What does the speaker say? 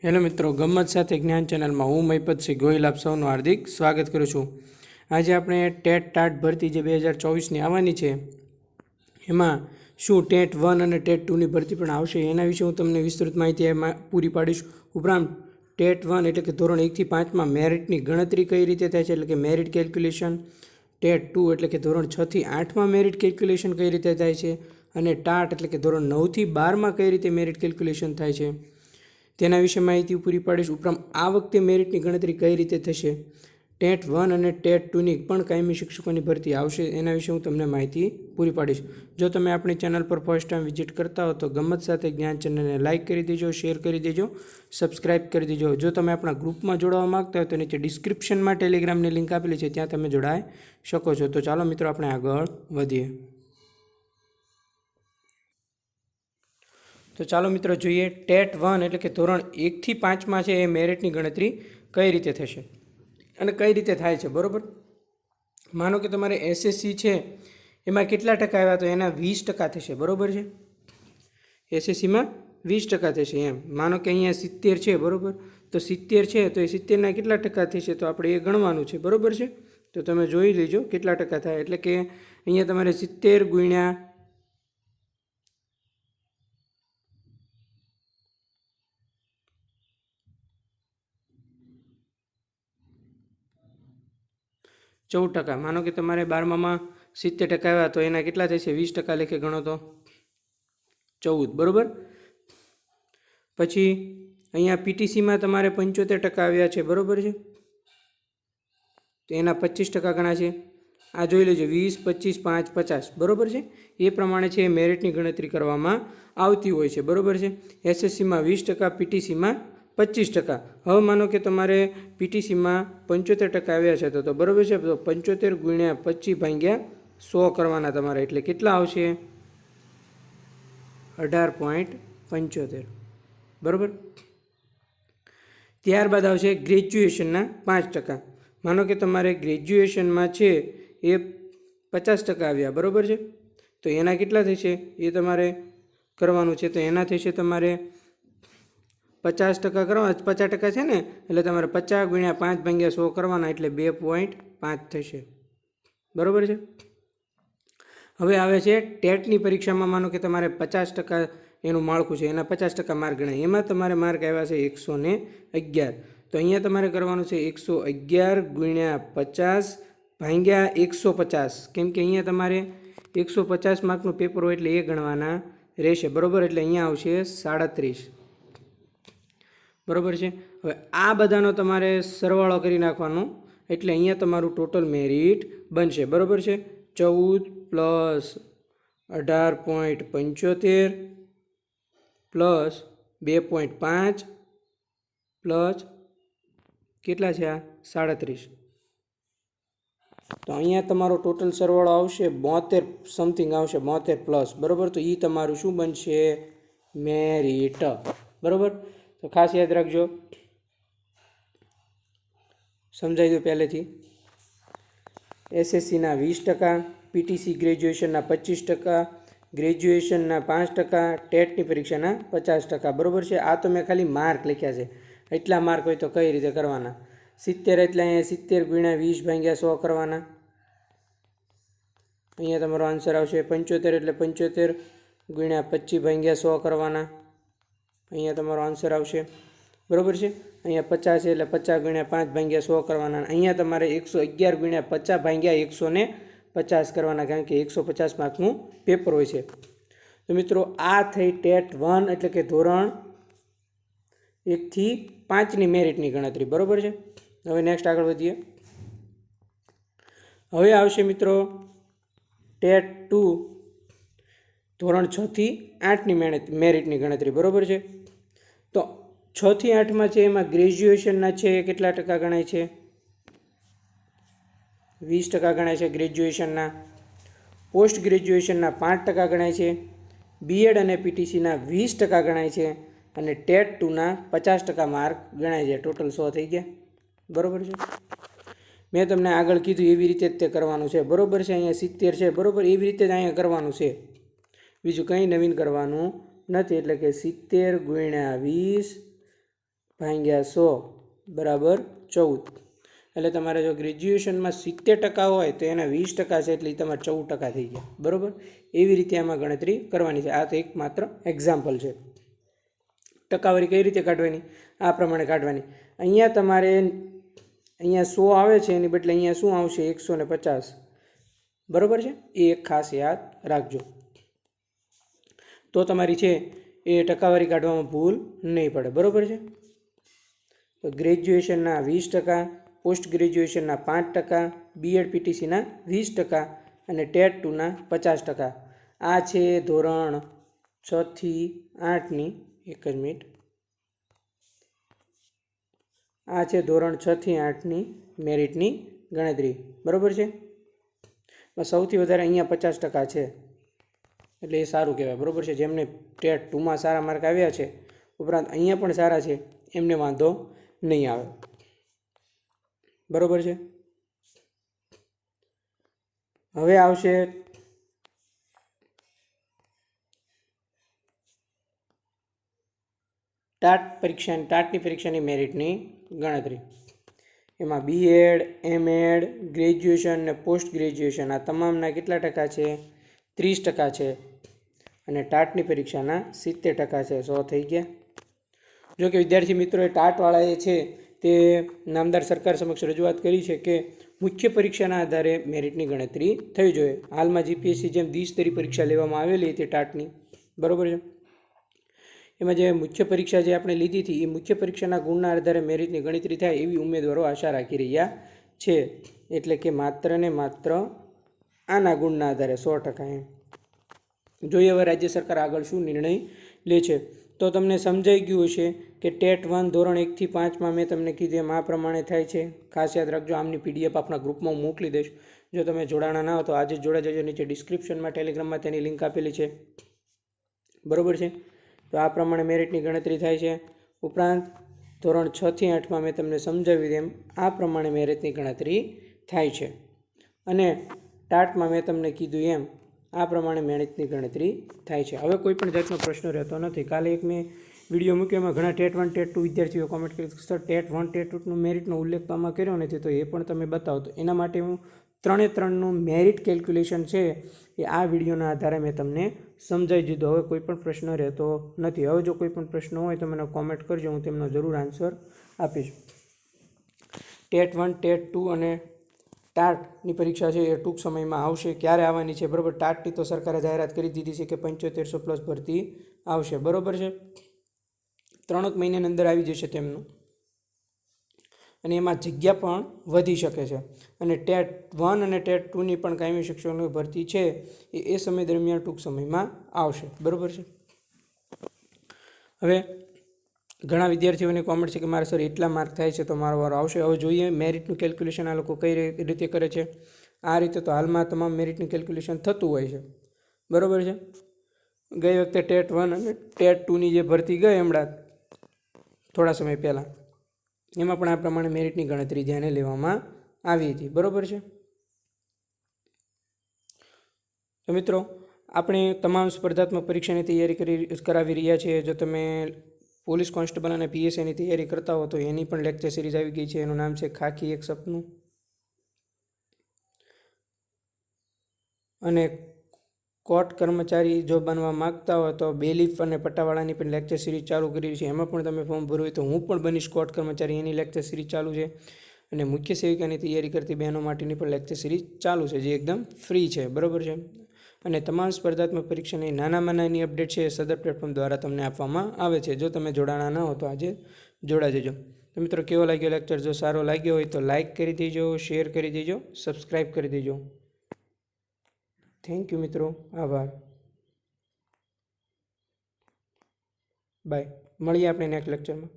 Hello મિત્રો, ગમ્મત સાથે જ્ઞાન ચેનલમાં હું મહિપતસિંહ ગોહિલ આપ સૌનું હાર્દિક સ્વાગત કરું છું। આજે આપણે ટેટ ટાટ ભરતી જે 2024ની આવવાની છે એમાં શું ટેટ 1 અને ટેટ 2ની ભરતી પણ આવશે એના વિશે હું તમને વિસ્તૃત માહિતી એમાં પૂરી પાડીશ। ઉપરાંત ટેટ 1 એટલે કે ધોરણ 1 થી 5માં મેરિટની ગણતરી કઈ રીતે થાય છે એટલે કે મેરિટ કેલ્ક્યુલેશન, ટેટ 2 એટલે કે ધોરણ 6 થી 8માં મેરિટ કેલ્ક્યુલેશન કઈ રીતે થાય છે અને ટાટ એટલે કે ધોરણ 9 થી 12માં કઈ રીતે મેરિટ કેલ્ક્યુલેશન થાય છે તેના વિશે માહિતી પૂરી પાડીશ। ઉપરાંત આ વખતે મેરિટની ગણતરી કઈ રીતે થશે, ટેટ 1 અને ટેટ 2ની પણ કાયમી શિક્ષકોની ભરતી આવશે એના વિશે હું તમને માહિતી પૂરી પાડીશ। જો તમે આપણી ચેનલ પર ફર્સ્ટ ટાઈમ વિઝિટ કરતા હો તો ગમ્મત સાથે જ્ઞાન ચેનલને લાઇક કરી દેજો, શેર કરી દેજો, સબસ્ક્રાઇબ કરી દેજો। જો તમે આપણા ગ્રુપમાં જોડાવા માગતા હોય તો નીચે ડિસ્ક્રિપ્શનમાં ટેલિગ્રામની લિંક આપેલી છે, ત્યાં તમે જોડાઈ શકો છો। તો ચાલો મિત્રો આપણે આગળ વધીએ। તો ચાલો મિત્રો જોઈએ ટેટ 1 એટલે કે ધોરણ 1 થી 5માં છે એ મેરિટની ગણતરી કઈ રીતે થશે અને કઈ રીતે થાય છે, બરાબર। માનો કે તમારે એસએસસી છે એમાં કેટલા ટકા આવ્યા તો એના 20% થશે, બરાબર છે। એસએસસીમાં 20% થશે એમ। માનો કે અહીંયા 70 છે, બરાબર, તો 70 છે તો એ 70ના કેટલા ટકા થશે તો આપણે એ ગણવાનું છે, બરાબર છે। તો તમે જોઈ લેજો કેટલા ટકા થાય, એટલે કે અહીંયા તમારે 70 ગુણ્યા 14%। માનો કે તમારે 12માં 70% આવ્યા તો એના કેટલા થશે 20% લેખે ગણો તો 14, બરાબર। પછી અહીંયા પીટીસીમાં તમારે 75% આવ્યા છે, બરાબર છે, તો એના 25% ગણાશે। આ જોઈ લેજો 20, 25, 5, 50, બરાબર છે। એ પ્રમાણે છે મેરિટની ગણતરી કરવામાં આવતી હોય છે, બરાબર છે। એસએસસીમાં 20%, પીટીસીમાં 25%। હવે માનો કે તમારે પીટીસીમાં 75% આવ્યા છે તો બરાબર છે, તો 75 ગુણ્યા 25 ભાગ્યા 100 કરવાના તમારે, એટલે કેટલા આવશે 18.75, બરાબર। ત્યારબાદ આવશે ગ્રેજ્યુએશનના 5%। માનો કે તમારે ગ્રેજ્યુએશનમાં છે એ 50% આવ્યા, બરાબર છે, તો એના કેટલા થશે એ તમારે કરવાનું છે, તો એના થશે તમારે 50% કરવા, 50% છે ને, એટલે તમારે 50 ગુણ્યા 5 ભાગ્યા 100 કરવાના, એટલે 2.5 થશે, બરાબર છે। હવે આવે છે ટેટની પરીક્ષામાં, માનો કે તમારે 50% એનું માળખું છે, એના 50% માર્ક ગણાય, એમાં તમારે માર્ક આવ્યા છે 111, તો અહીંયા તમારે કરવાનું છે 111 ગુણ્યા 50 ભાગ્યા 150, કેમ કે અહીંયા તમારે 150 માર્કનું પેપર હોય એટલે એ ગણવાના રહેશે, બરાબર, એટલે અહીંયા આવશે 37, બરાબર છે। હવે આ બધાનો તમારે સરવાળો કરી નાખવાનો, એટલે અહીંયા તમારું ટોટલ મેરિટ બનશે, બરાબર છે। 14 પ્લસ 18.75 પ્લસ 2.5 પ્લસ કેટલા છે આ 37, તો અહીંયા તમારો ટોટલ સરવાળો આવશે 72 સમથિંગ આવશે, 72 પ્લસ, બરાબર। તો એ તમારું શું બનશે મેરિટ, બરાબર। તો ખાસ યાદ રાખજો, સમજાઈ દો પહેલેથી। એસએસસીના 20%, પીટીસી ગ્રેજ્યુએશનના 25%, ગ્રેજ્યુએશનના 5%, ટેટની પરીક્ષાના 50%, બરાબર છે। આ તો મેં ખાલી માર્ક લખ્યા છે, એટલા માર્ક હોય તો કઈ રીતે કરવાના, 70 એટલે અહીંયા 70 ગુણ્યા 20 ભાગ્યા 100 કરવાના, અહીંયા તમારો આન્સર આવશે 75 એટલે 75 ગુણ્યા 25 ભાગ્યા 100 કરવાના, અહીંયા તમારો આન્સર આવશે, બરાબર છે। અહીંયા 50 છે એટલે 50 ગુણ્યા 5 ભાગ્યા 100 કરવાના, અહીંયા તમારે 111 ગુણ્યા 50 ભાગ્યા 150 કરવાના, કારણ કે 150 માર્કનું પેપર હોય છે। તો મિત્રો આ થઈ ટેટ 1 એટલે કે ધોરણ 1 થી 5ની મેરિટની ગણતરી, બરાબર છે। હવે નેક્સ્ટ આગળ વધીએ। હવે આવશે મિત્રો ટેટ 2 ધોરણ 6 થી 8ની મેરિટની ગણતરી, બરાબર છે। તો 6 થી 8માં છે એમાં ગ્રેજ્યુએશનના છે કેટલા ટકા ગણાય છે 20% ગણાય છે ગ્રેજ્યુએશનના, પોસ્ટ ગ્રેજ્યુએશનના 5% ગણાય છે, બીએડ અને પીટીસીના 20% ગણાય છે, અને ટેટ 2ના 50% માર્ક ગણાય છે, ટોટલ 100 થઈ ગયા, બરાબર છે। મેં તમને આગળ કીધું એવી રીતે જ તે કરવાનું છે, બરાબર છે। અહીંયા 70 છે, બરાબર, એવી રીતે જ અહીંયા કરવાનું છે, બીજું કંઈ નવીન કરવાનું નથી, એટલે કે 70 ગુણ્યા 20 ભાગ્યા 100 બરાબર 14. એટલે તમારે જો ગ્રેજ્યુએશનમાં 70% હોય તો એના 20% છે એટલે તમારે 14% થઈ ગયા. બરાબર, એવી રીતે આમાં ગણતરી કરવાની છે. આ તો એક માત્ર એક્ઝામ્પલ છે. ટકાવારી કઈ રીતે કાઢવાની? આ પ્રમાણે કાઢવાની. અહીંયા તમારે અહીંયા 100 આવે છે એની બદલે અહીંયા શું આવશે? 150. બરાબર છે, એ એક ખાસ યાદ રાખજો. તો તમારી છે એ ટકાવારી કાઢવામાં ભૂલ નહીં પડે. બરાબર છે. તો ગ્રેજ્યુએશનના 20%, પોસ્ટ ગ્રેજ્યુએશનના 5%, બીએડ પીટીસીના 20% અને ટેટ 2ના 50%. આ છે ધોરણ 6 થી 8ની, એક જ મિનિટ, આ છે ધોરણ 6 થી 8ની મેરિટની ગણતરી. બરાબર છે. સૌથી વધારે અહીંયા 50% છે એટલે એ સારું કહેવાય. બરાબર છે. જેમને ટેટ 2માં સારા માર્ક આવ્યા છે ઉપરાંત અહીંયા પણ સારા છે એમને વાંધો નહીં આવે. બરાબર છે. હવે આવશે ટાટની પરીક્ષાની મેરિટની ગણતરી. એમાં બીએડ, એમએડ, ગ્રેજ્યુએશન ને પોસ્ટ ગ્રેજ્યુએશન આ તમામના કેટલા ટકા છે? 30% છે. અને ટાટની પરીક્ષાના 70% છે. 100 થઈ ગયા. જો કે વિદ્યાર્થી મિત્રોએ ટાટવાળાએ છે તે નામદાર સરકાર સમક્ષ રજૂઆત કરી છે કે મુખ્ય પરીક્ષાના આધારે મેરિટની ગણતરી થવી જોઈએ. હાલમાં જીપીએસસી જેમ દ્વિસ્તરીય પરીક્ષા લેવામાં આવેલી હતી ટાટની, બરાબર છે, એમાં જે મુખ્ય પરીક્ષા જે આપણે લીધી હતી એ મુખ્ય પરીક્ષાના ગુણના આધારે મેરિટની ગણતરી થાય એવી ઉમેદવારો આશા રાખી રહ્યા છે. એટલે કે માત્ર ને માત્ર આના ગુણના આધારે 100%. એમ જોઈએ હવે રાજ્ય સરકાર આગળ શું નિર્ણય લે છે. તો તમને સમજાઈ ગયું હશે કે ટેટ 1 ધોરણ 1 થી 5માં મેં તમને કીધું એમ આ પ્રમાણે થાય છે. ખાસ યાદ રાખજો. આમની પીડીએફ આપણા ગ્રુપમાં હું મોકલી દઈશ. જો તમે જોડાણા ના હો તો આજે જ જોડાઈ જજો. નીચે ડિસ્ક્રિપ્શનમાં ટેલિગ્રામમાં તેની લિંક આપેલી છે. બરાબર છે. તો આ પ્રમાણે મેરિટની ગણતરી થાય છે. ઉપરાંત ધોરણ 6 થી 8માં મેં તમને સમજાવી તેમ આ પ્રમાણે મેરિટની ગણતરી થાય છે. અને ટાટમાં મેં તમને કીધું એમ આ પ્રમાણે મેરિટની ગણતરી થાય છે. હવે કોઈ પણ જાતનો પ્રશ્ન રહેતો નથી. કાલે એક મેં વિડીયો મૂક્યો, એમાં ઘણા ટેટ 1 ટેટ 2 વિદ્યાર્થીઓ કોમેન્ટ કરી સર ટેટ 1 ટેટ 2નું મેરિટનો ઉલ્લેખ આમાં કર્યો નથી, તો એ પણ તમે બતાવો. તો એના માટે હું 3/3નું મેરિટ કેલ્ક્યુલેશન છે એ આ વિડીયોના આધારે મેં તમને સમજાવી દીધો. હવે કોઈ પણ પ્રશ્ન રહેતો નથી. હવે જો કોઈ પણ પ્રશ્ન હોય તો મને કોમેન્ટ કરજો, હું તેમનો જરૂર આન્સર આપીશ. ટેટ 1 ટેટ 2 અને ટાટની પરીક્ષા છે એ ટૂંક સમયમાં આવશે. ક્યારે આવવાની છે? બરાબર, ટાટની તો સરકારે જાહેરાત કરી દીધી છે કે 7500+ ભરતી આવશે. બરાબર છે. 3 મહિનાની અંદર આવી જશે તેમનું. અને એમાં જગ્યા પણ વધી શકે છે. અને ટેટ 1 અને ટેટ 2ની પણ કાયમી શિક્ષકોની ભરતી છે એ સમય દરમિયાન ટૂંક સમયમાં આવશે. બરાબર છે. હવે ઘણા વિદ્યાર્થીઓની કોમેન્ટ છે કે મારે સર એટલા માર્ક થાય છે તો મારો વારો આવશે. હવે જોઈએ મેરિટનું કેલ્ક્યુલેશન આ લોકો કઈ રીતે કરે છે. આ રીતે તો હાલમાં તમામ મેરિટનું કેલ્ક્યુલેશન થતું હોય છે. બરાબર છે. ગઈ વખતે ટેટ 1 અને ટેટ 2ની જે ભરતી ગઈ હમણાં થોડા સમય પહેલાં, એમાં પણ આ પ્રમાણે મેરિટની ગણતરી ધ્યાને લેવામાં આવી હતી. બરાબર છે. તો મિત્રો આપણે તમામ સ્પર્ધાત્મક પરીક્ષાની તૈયારી કરાવી રહ્યા છીએ. જો તમે પોલીસ કોન્સ્ટેબલ અને પીએસઆઈની તૈયારી કરતા હો તો એની પણ લેક્ચર સિરીઝ આવી ગઈ છે. એનું નામ છે ખાખી એક સપનું. અને કોર્ટ કર્મચારી જો બનવા માગતા હોય તો બેલીફ અને પટ્ટાવાળાની પણ લેક્ચર સિરીઝ ચાલુ કરી છે. એમાં પણ તમે ફોર્મ ભરવું હોય તો હું પણ બનીશ કોર્ટ કર્મચારી, એની લેક્ચર સિરીઝ ચાલુ છે. અને મુખ્ય સેવિકાની તૈયારી કરતી બહેનો માટેની પણ લેક્ચર સિરીઝ ચાલુ છે જે એકદમ ફ્રી છે. બરાબર છે. અને તમામ સ્પર્ધાત્મક પરીક્ષાની નાનામાં નાની અપડેટ છે એ સદર પ્લેટફોર્મ દ્વારા તમને આપવામાં આવે છે. જો તમે જોડાણા ન હો તો આજે જોડાઈ જજો. તો મિત્રો કેવો લાગ્યો લેક્ચર? જો સારો લાગ્યો હોય તો લાઇક કરી દેજો, શેર કરી દેજો, સબસ્ક્રાઈબ કરી દેજો. થેન્ક યુ મિત્રો. આભાર. બાય. મળીએ આપણે નેક્સ્ટ લેક્ચરમાં.